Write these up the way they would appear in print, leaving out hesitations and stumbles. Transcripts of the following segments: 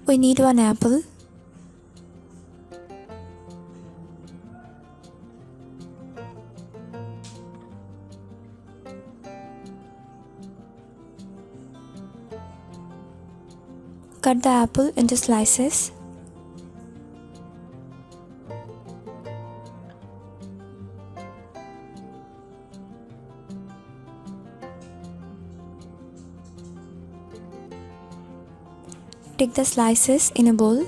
We need 1 apple, cut the apple into slices. Take the slices in a bowl.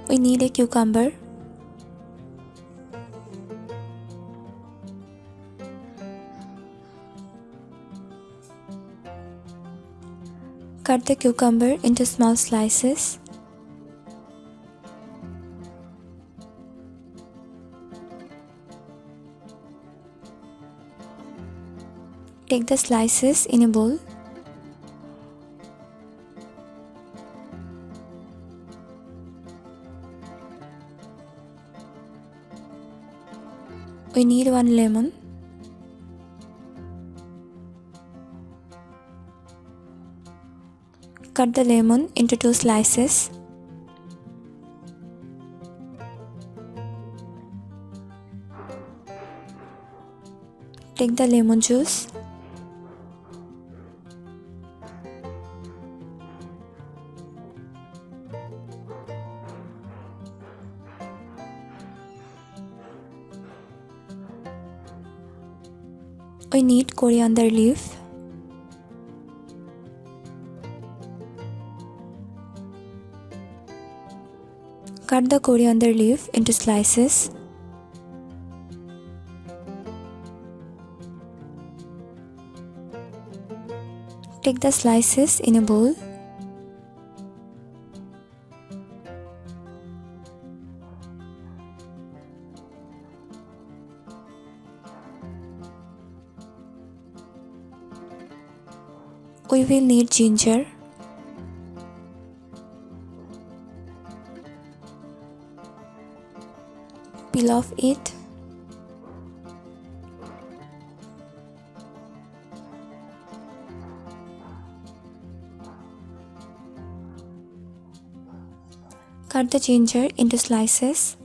We need a cucumber. Cut the cucumber into small slices. Take the slices in a bowl. We need 1 lemon. Cut the lemon into 2 slices. Take the lemon juice. We need coriander leaf. Cut the coriander leaf into slices. Take the slices in a bowl. We will need ginger. Peel off it. Cut the ginger into slices.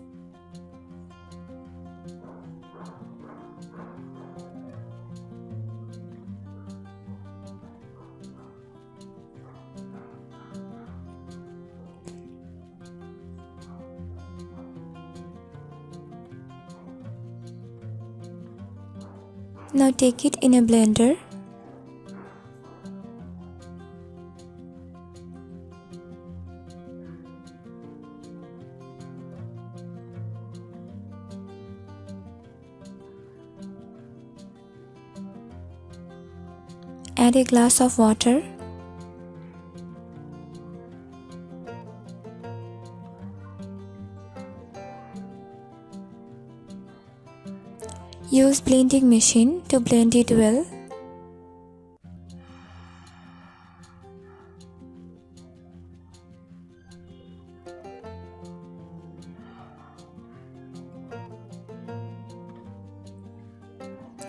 Now take it in a blender. Add a glass of water. Use blending machine to blend it well.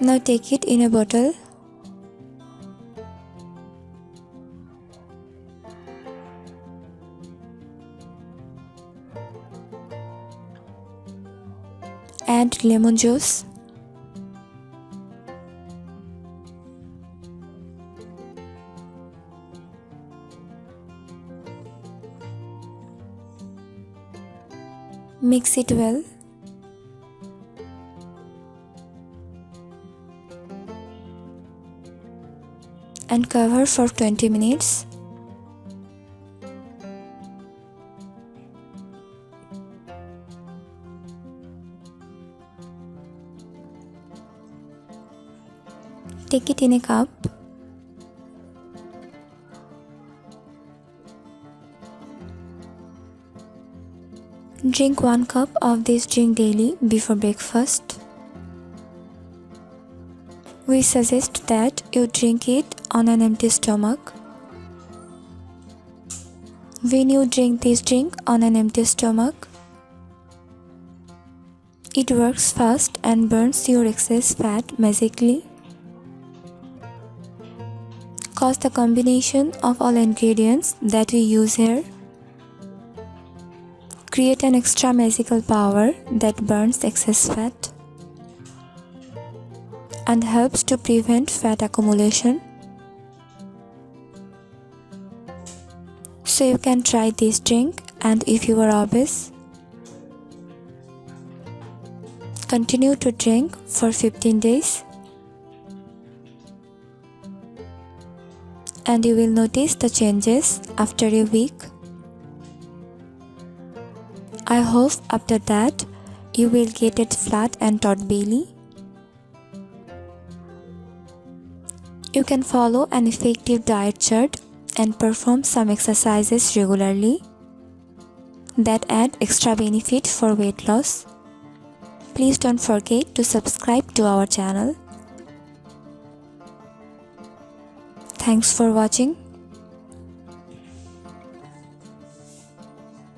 Now take it in a bottle. Add lemon juice. Mix it well. And cover for 20 minutes. Take it in a cup. Drink 1 cup of this drink daily before breakfast. We suggest that you drink it on an empty stomach. When you drink this drink on an empty stomach, It works fast and burns your excess fat magically. Cause the combination of all ingredients that we use here create an extra magical power that burns excess fat and helps to prevent fat accumulation. So you can try this drink, and if you are obese, continue to drink for 15 days and you will notice the changes after a week. I hope after that you will get it flat and taut belly. You can follow an effective diet chart and perform some exercises regularly that add extra benefit for weight loss. Please don't forget to subscribe to our channel. Thanks for watching.